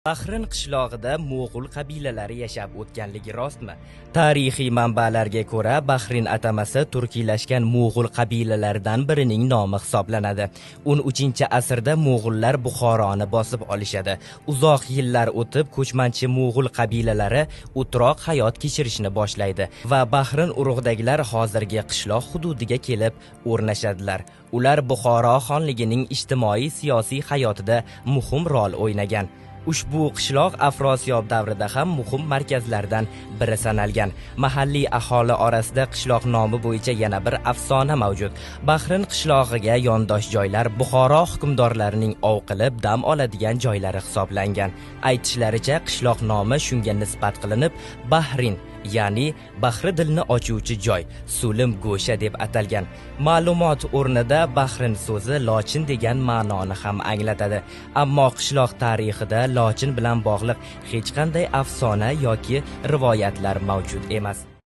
Bahrin qishlog'ida Mo'g'ul qabilalari yashab o'tganligi rostmi? Tarixiy manbalarga ko'ra, Bahrin atamasi turkiylashgan Mo'g'ul qabilalaridan birining nomi hisoblanadi. 13-asrda Mo'g'ullar Buxoroni bosib olishadi. Uzoq yillar o'tib, ko'chmanchi Mo'g'ul qabilalari o'troq hayot kechirishni boshlaydi va Bahrin urug'idagilar hozirgi qishloq hududiga kelib o'rnashadilar. Ular Buxoro xonligining ijtimoiy-siyosiy hayotida muhim rol o'ynagan. Ushbu qishloq Afrosiyob davrida ham muhim markazlardan biri sanalgan. Mahalliy aholi orasida qishloq nomi bo'yicha yana bir afsona mavjud. Bahrin qishlog'iga yondosh joylar Buxoro hukmdorlarining ov qilib dam oladigan joylari hisoblangan. Aytishlaricha, qishloq nomi shunga nisbat qilinib, Bahrin, ya'ni bahri dilni ochuvchi joy, so'lim go'sha deb atalgan. Ma'lumot o'rnida Bahrin so'zi lochin degan ma'noni ham anglatadi. Ammo qishloq tarixida lochin bilan bog'liq hech qanday afsona yoki rivoyatlar mavjud emas.